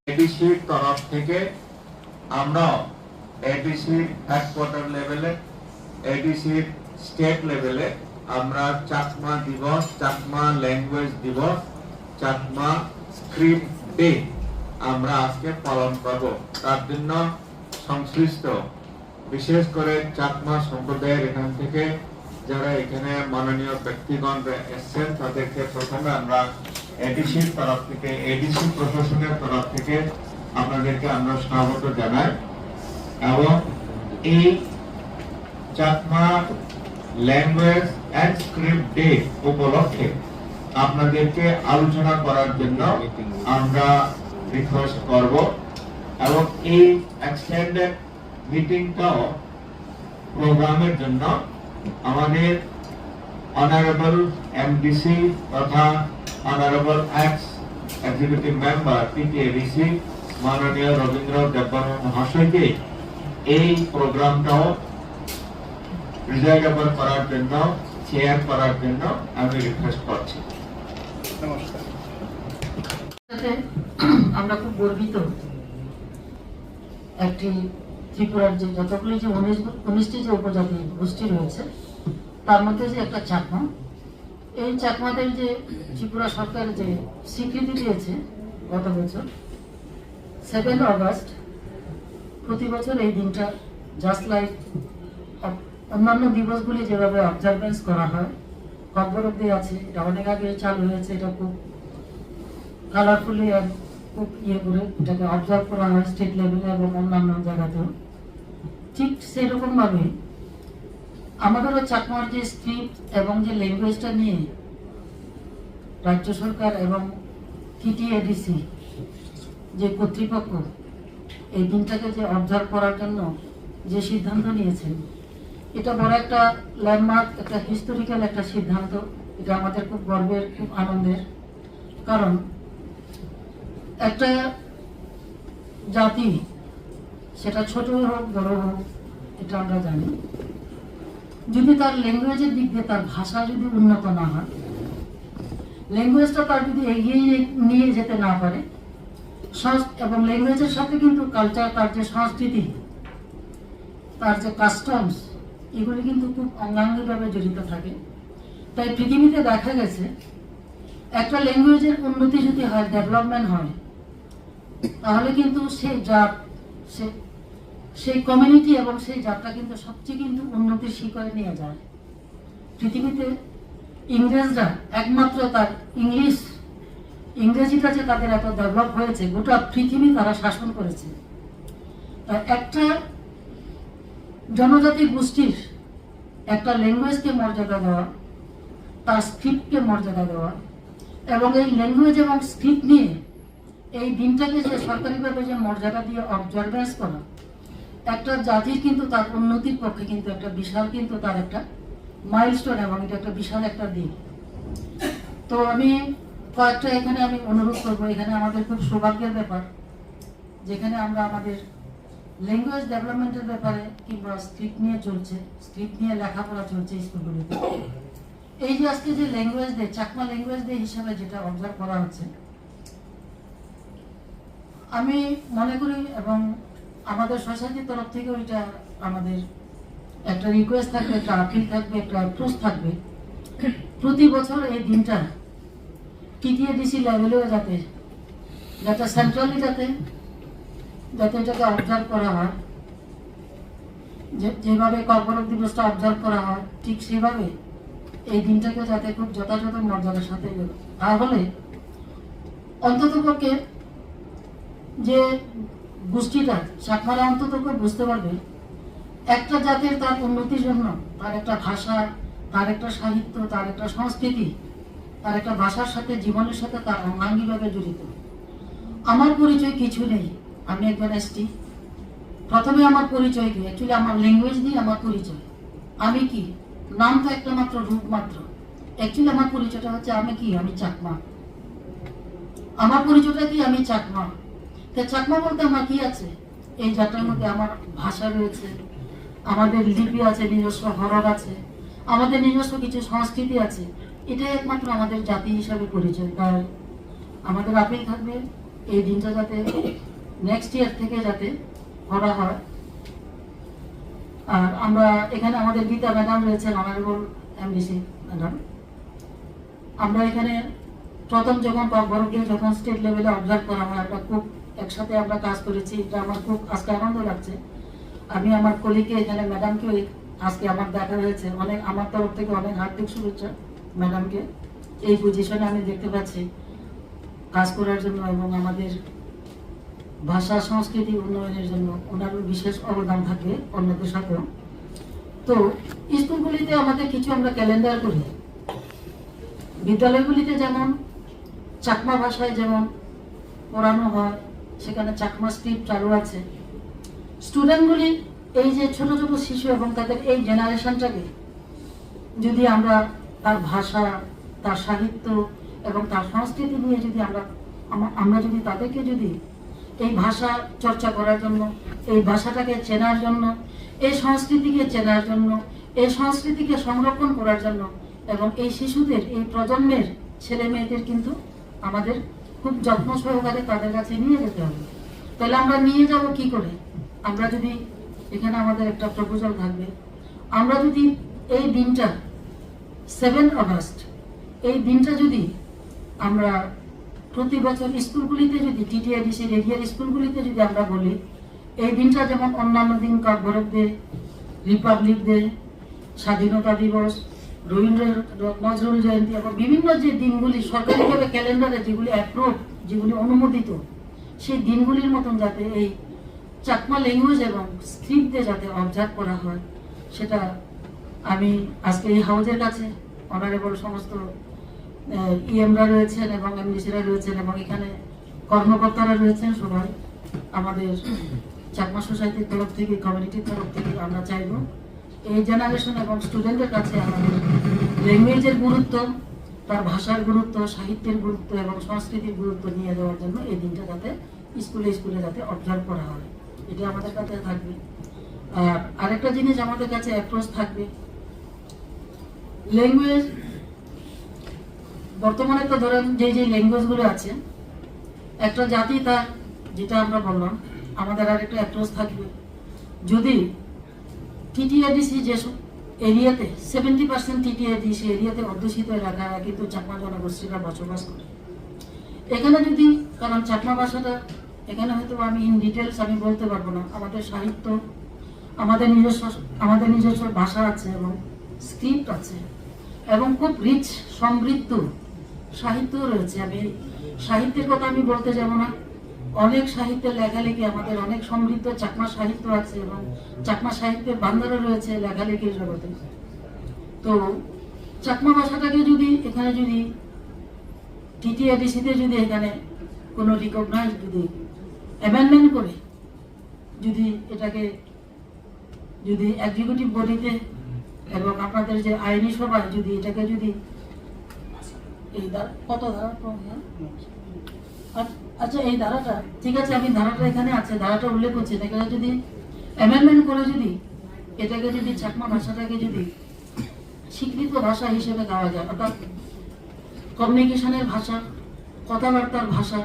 এডিসির তরফ থেকে আমরা এডিসির হেডকোয়ার্টার লেভেলে, এডিসির স্টেট লেভেলে আমরা চাকমা দিবস, চাকমা ল্যাঙ্গুয়েজ দিবস, চাকমা স্ক্রিপ্ট ডে আমরা আজকে পালন করব। তার জন্য সংশ্লিষ্ট বিশেষ করে চাকমা সম্প্রদায়ের এখান থেকে যারা এখানে মাননীয় ব্যক্তিগণ এসছেন তাদেরকে প্রথমে আমরা এডিসির তরফ থেকে, এডিসি প্রশাসনের তরফ থেকে আপনাদেরকে আমরা স্বাগত জানাই এবং এই Chakma language and script day উপলক্ষে আপনাদেরকে আলোচনা করার জন্য আমরা রিকোয়েস্ট করব এবং এই এক্সটেন্ডেড মিটিংটাও প্রোগ্রামের জন্য আমাদের অনারেবল এমডিসি তথা অনারেবল এক্স এক্সিকিউটিভ মেম্বার পিটিএডিসি মাননীয় রবীন্দ্র দেববর্মা মহাশয়কে এই প্রোগ্রামটাও প্রিজাইডেবল করার জন্য, চেয়ার করার জন্য আমি রিকোয়েস্ট করছি। নমস্কার। আমরা খুব গর্বিত একটি ত্রিপুরার যে যতগুলি যে 19টি যে উপজাতি গোষ্ঠী রয়েছে তার মধ্যে যে একটা চাকমা, এই চাকমাদের যে ত্রিপুরা সরকার যে স্বীকৃতি দিয়েছে গত বছর 7 অগস্ট, প্রতি বছর এই দিনটা জাস্ট লাইক অন্যান্য দিবসগুলি যেভাবে অবজারভেন্স করা হয়, খবর অব্দি আছে, এটা অনেক আগে চালু হয়েছে, এটা খুব কালারফুলি আর খুব করে এটাকে অবজার্ভ করা হয় স্টেট লেভেলে এবং অন্যান্য জায়গাতেও। ঠিক সেরকমভাবে আমাদেরও চাকমার যে স্ক্রিপ্ট এবং যে ল্যাঙ্গুয়েজটা নিয়ে রাজ্য সরকার এবং টিটিএডিসি যে কর্তৃপক্ষ এই দিনটাকে যে অবজার্ভ করার জন্য যে সিদ্ধান্ত নিয়েছেন, এটা বড় একটা ল্যান্ডমার্ক, একটা হিস্টোরিক্যাল একটা সিদ্ধান্ত। এটা আমাদের খুব গর্বের, খুব আনন্দের। কারণ একটা জাতি সেটা ছোট হোক বড় হোক, এটা আমরা জানি, যদি তার ল্যাঙ্গুয়েজের দিক দিয়ে তার ভাষা যদি উন্নত না হয়, ল্যাঙ্গুয়েজটা তার যদি এগিয়ে নিয়ে যেতে না পারে, এবং ল্যাঙ্গুয়েজের সাথে কিন্তু কালচার, তার যে সংস্কৃতি, তার যে কাস্টমস, এগুলি কিন্তু খুব অঙ্গাঙ্গিভাবে জড়িত থাকে। তাই পৃথিবীতে দেখা গেছে একটা ল্যাঙ্গুয়েজের উন্নতি যদি হয়, ডেভেলপমেন্ট হয়, তাহলে কিন্তু সেই জাত, সেই কমিউনিটি এবং সেই জাতটা কিন্তু সবচেয়ে কিন্তু উন্নতির শিখরে নিয়ে যায়। পৃথিবীতে ইংরেজরা একমাত্র তার ইংরেজিটা যে তাদের এত ডেভেলপ হয়েছে, গোটা পৃথিবী তারা শাসন করেছে। একটা জনজাতি গোষ্ঠীর একটা ল্যাঙ্গুয়েজকে মর্যাদা দেওয়া, তার স্ক্রিপ্টকে মর্যাদা দেওয়া এবং এই ল্যাঙ্গুয়েজ এবং স্ক্রিপ্ট নিয়ে এই দিনটাকে যে সরকারিভাবে যে মর্যাদা দিয়ে অবজারভেন্স করা, একটা জাতির কিন্তু তার উন্নতির পক্ষে কিন্তু একটা বিশাল কিন্তু তার একটা মাইলস্টোন এবং এটা একটা বিশাল একটা দিক। তো আমি কয়েকটা এখানে আমি অনুরোধ করবো, এখানে আমাদের খুব সৌভাগ্যের ব্যাপার যেখানে আমরা আমাদের ল্যাঙ্গুয়েজ ডেভেলপমেন্টের ব্যাপারে কিংবা স্ক্রিপ্ট নিয়ে চলছে, স্ক্রিপ্ট নিয়ে লেখাপড়া চলছে স্কুলগুলিতে। এই যে আজকে যে language day, Chakma language day হিসাবে যেটা অবজার্ভ করা হচ্ছে, আমি মনে করি এবং আমাদের সোসাইটির তরফ থেকে ওইটা আমাদের একটা রিকোয়েস্ট থাকবে, একটা আপিল থাকবে, একটা অ্যাপ্রোচ থাকবে, প্রতি বছর এই দিনটা টিটিএডিসি লেভেলেও যাতে সেন্ট্রালি যাতে এটাকে অবজার্ভ করা হয়, যেভাবে কর্পোরেট দিবসটা অবজার্ভ করা হয়, ঠিক সেভাবে এই দিনটাকে যাতে খুব যথাযথ মর্যাদার সাথে, তাহলে অন্ততপক্ষে যে গোষ্ঠীটা চাকমারা অন্তত বুঝতে পারবে একটা জাতির তার উন্নতির জন্য তার একটা ভাষা, তার একটা সাহিত্য, তার একটা সংস্কৃতি, তার একটা ভাষার সাথে, জীবনের সাথে তার অঙ্গাঙ্গিভাবে জড়িত। আমার পরিচয় কিছু নেই, আমি একজন এসটি। প্রথমে আমার পরিচয় কি, অ্যাকচুয়ালি আমার ল্যাঙ্গুয়েজ দিয়ে আমার পরিচয়। আমি কি, নাম তো একটা মাত্র, রূপ মাত্র। অ্যাকচুয়ালি আমার পরিচয়টা হচ্ছে আমি কি, আমি চাকমা। আমার পরিচয়টা কি, আমি চাকমা। তা চাকমা বলতে আমার কি আছে? এই জাতির মধ্যে আমার ভাষা রয়েছে, আমাদের লিপি আছে, নিজস্ব হরফ আছে, আমাদের নিজস্ব কিছু সংস্কৃতি আছে। এটাই একমাত্র আমাদের জাতি হিসাবে পরিচয়। তাই আমাদের আপিল থাকবে এই দিনটা যাতে নেক্সট ইয়ার থেকে যাতে করা হয়। আর আমরা এখানে আমাদের গীতা ম্যাডাম রয়েছেন, অনারেবল এমডিসি ম্যাডাম। আমরা এখানে প্রথম যখন বড়কে যখন স্টেট লেভেলে অবজার্ভ করা হয়, আমরা খুব একসাথে আমরা কাজ করেছি। এটা আমার খুব আজকে আনন্দ লাগছে। আমি আমার কলিগকে এখানে ম্যাডামকে আজকে আমার দেখা হয়েছে, অনেক আমার তরফ থেকে অনেক হার্দিক শুভেচ্ছা ম্যাডামকে। এই পজিশনে আমি দেখতে পাচ্ছি কাজ করার জন্য এবং আমাদের ভাষা সংস্কৃতি উন্নয়নের জন্য ওনারও বিশেষ অবদান থাকবে অন্যদের সাথেও। তো স্কুলগুলিতে আমাদের কিছু আমরা ক্যালেন্ডার করি, বিদ্যালয়গুলিতে যেমন চাকমা ভাষায় যেমন পড়ানো হয়, সেখানে চাকমা স্ক্রিপ্ট চালু আছে। স্টুডেন্টগুলি এই যে ছোট ছোট শিশু এবং তাদের এই জেনারেশনটাকে যদি আমরা তার ভাষা, তার সাহিত্য এবং তার সংস্কৃতি নিয়ে যদি আমরা যদি তাদেরকে যদি এই ভাষা চর্চা করার জন্য, এই ভাষাটাকে চেনার জন্য, এই সংস্কৃতিকে চেনার জন্য, এই সংস্কৃতিকে সংরক্ষণ করার জন্য এবং এই শিশুদের, এই প্রজন্মের ছেলে মেয়েদের কিন্তু আমাদের খুব যত্ন সহকারে তাদের কাছে নিয়ে যেতে হবে। তাহলে আমরা নিয়ে যাব কি করে? আমরা যদি এখানে আমাদের একটা প্রপোজাল থাকবে, আমরা যদি এই দিনটা 7 আগস্ট এই দিনটা যদি আমরা প্রতি বছর স্কুলগুলিতে যদি টিটিআইডিসি এরিয়ার স্কুলগুলিতে যদি আমরা বলি, এই দিনটা যেমন অন্যান্য দিন গৌরব ডে, রিপাবলিক ডে, স্বাধীনতা দিবস, রবীন্দ্র নজরুল জয়ন্তী এবং বিভিন্ন যে দিনগুলি সরকারিভাবে ক্যালেন্ডারে যেগুলি অ্যাপ্রুভ, যেগুলি অনুমোদিত, সেই দিনগুলির মতন যাতে এই চাকমা ল্যাঙ্গুয়েজ এবং স্ক্রিপ্টে যাতে অবজার্ভ করা হয়, সেটা আমি আজকে এই হাউজের কাছে অনারেবল সমস্ত ইএমরা রয়েছেন এবং এমডিসিরা রয়েছেন এবং এখানে কর্মকর্তারা রয়েছেন, সবাই আমাদের চাকমা সোসাইটির তরফ থেকে, কমিউনিটির তরফ থেকে আমরা চাইব এই জেনারেশন এবং স্টুডেন্টের কাছে আমাদের ল্যাঙ্গুয়েজের গুরুত্ব, তার ভাষার গুরুত্ব, সাহিত্যের গুরুত্ব এবং সংস্কৃতির গুরুত্ব নিয়ে দেওয়ার জন্য এই দিনটা যাতে স্কুলে স্কুলে যাতে অবজার্ভ করা হয়, এটা আমাদের কাছে থাকবে। আর আরেকটা জিনিস আমাদের কাছে অ্যাপ্রোচ থাকবে, ল্যাঙ্গুয়েজ বর্তমানে তো ধরেন যে যে ল্যাঙ্গুয়েজগুলো আছে, একটা জাতি তার, যেটা আমরা বললাম, আমাদের আর একটা অ্যাপ্রোচ থাকবে। যদি টিটিআইডিসি যে এরিয়াতে 70% টিটিআইডিসি এরিয়াতে অধ্যুষিত এলাকায় কিন্তু চাকমা জনগোষ্ঠীরা বসবাস করে, এখানে যদি, কারণ চাকমা ভাষাটা এখানে হয়তো আমি ইন ডিটেলস আমি বলতে পারবো না, আমাদের সাহিত্য, আমাদের নিজস্ব ভাষা আছে এবং স্ক্রিপ্ট আছে এবং খুব রিচ সমৃদ্ধ সাহিত্য রয়েছে। আমি সাহিত্যের কথা আমি বলতে যাব না, অনেক সাহিত্যের লেখালেখি, আমাদের অনেক সমৃদ্ধ চাকমা সাহিত্য আছে এবং চাকমা সাহিত্যের ভান্ডারও রয়েছে লেখালেখির জগতে। তো চাকমা ভাষাটাকে যদি এখানে যদি টিটিআইডিসিতে যদি এখানে কোনো রিকগনাইজ যদি অ্যামেন্ডমেন্ট করে যদি এটাকে যদি এক্সিকিউটিভ বডিতে এবং আপনাদের যে আইনি সভায় যদি এটাকে যদি এই কত ধারা, আচ্ছা এই ধারাটা ঠিক আছে, আমি ধারাটা এখানে আছে, ধারাটা উল্লেখ করছি, এখানে যদি অ্যামেন্ডমেন্ট করে যদি এটাকে যদি চাকমা ভাষাটাকে যদি স্বীকৃত ভাষা হিসেবে দেওয়া যায়, অর্থাৎ কমিউনিকেশনের ভাষা, কথাবার্তার ভাষা,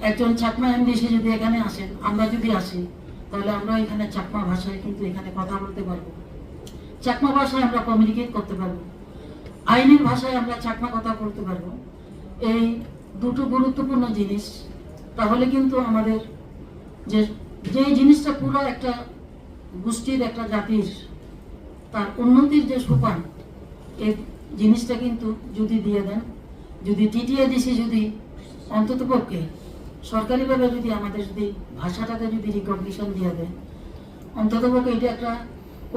একজন চাকমা এমডিসি যদি এখানে আসেন, আমরা যদি আসি, তাহলে আমরা এখানে চাকমা ভাষায় কিন্তু এখানে কথা বলতে পারবো, চাকমা ভাষায় আমরা কমিউনিকেট করতে পারবো, আইনের ভাষায় আমরা চাকমা কথা বলতে পারবো। এই দুটো গুরুত্বপূর্ণ জিনিস, তাহলে কিন্তু আমাদের যে জিনিসটা পুরো একটা গোষ্ঠীর, একটা জাতির তার উন্নতির যে সোপান, এই জিনিসটা কিন্তু যদি দিয়ে দেন, যদি টিটিআইডিসি যদি অন্ততপক্ষে সরকারিভাবে যদি আমাদের যদি ভাষাটাকে যদি রিকগনিশন দিয়ে দেয়, অন্ততপক্ষে এটা একটা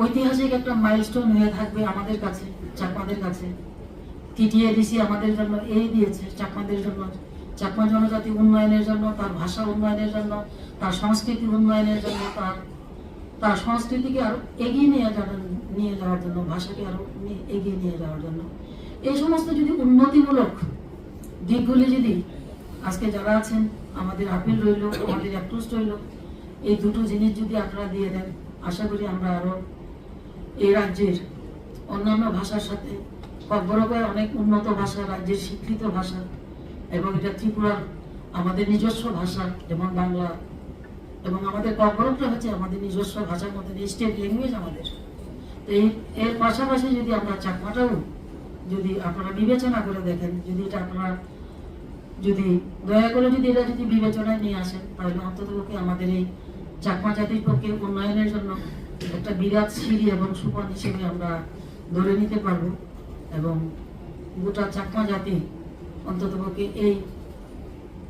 ঐতিহাসিক একটা মাইলস্টোন হয়ে থাকবে আমাদের কাছে, চাকমাদের কাছে। টিটিআইডিসি আমাদের জন্য এই দিয়েছে, চাকমাদের জন্য, চাকমা জনজাতি উন্নয়নের জন্য, তার ভাষা উন্নয়নের জন্য, তার সংস্কৃতি উন্নয়নের জন্য, তার তার সংস্কৃতিকে আরো এগিয়ে নিয়ে যাওয়ার জন্য, ভাষাকে আরো এগিয়ে নিয়ে যাওয়ার জন্য এই সমস্ত যদি উন্নতিমূলক দিকগুলি যদি আজকে যারা আছেন, আমাদের আপিল রইল, আমাদের অ্যাপ্রোচ রইল, এই দুটো জিনিস যদি আপনারা দিয়ে দেন, আশা করি আমরা আরো এই রাজ্যের অন্যান্য ভাষার সাথে, ককবরকের অনেক উন্নত ভাষা, রাজ্যের স্বীকৃত ভাষা, এবং এটা ত্রিপুরার আমাদের নিজস্ব ভাষা যেমন বাংলা, এবং আমাদের ককবরকটা হচ্ছে আমাদের নিজস্ব ভাষার মধ্যে স্টেট ল্যাঙ্গুয়েজ আমাদের। তো এর পাশাপাশি যদি আমরা চাকমাটাও যদি আপনারা বিবেচনা করে দেখেন, যদি এটা আপনারা যদি দয়া করে যদি এটা যদি বিবেচনায় নিয়ে আসেন, তাহলে অন্ততপক্ষে আমাদের এই চাকমা জাতির পক্ষে উন্নয়নের জন্য একটা বিরাট সিঁড়ি এবং সোপান হিসেবে আমরা ধরে নিতে পারবো। এবং গোটা চাকমা জাতি অন্ততপক্ষে এই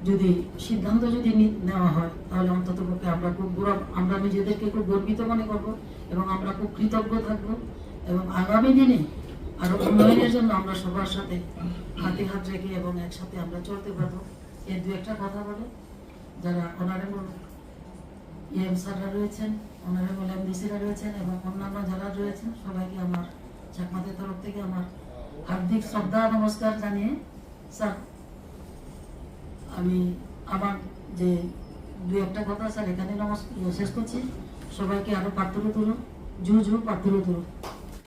যদি সিদ্ধান্ত যদি নেওয়া হয়, তাহলে অন্ততপক্ষে আমরা নিজেদেরকে খুব গর্বিত মনে করব এবং আমরা খুব কৃতজ্ঞ থাকবো, এবং আগামী দিনে আরো উন্নয়নের জন্য আমরা সবার সাথে হাতে হাত রেখে এবং একসাথে আমরা চলতে পারবো। এর দু একটা কথা বলে যারা অনারেবল ইএম স্যাররা রয়েছেন, অনারেবল এমডিসিরা রয়েছেন এবং অন্যান্য যারা রয়েছেন, সবাইকে আমার চাকমাদের তরফ থেকে আমার হার্দিক শ্রদ্ধা নমস্কার জানিয়ে স্যার আমি আমার যে দু একটা কথা স্যার এখানে শেষ করছি। সবাইকে আরো পাত্র তুলো, জু পাত্র তুলো।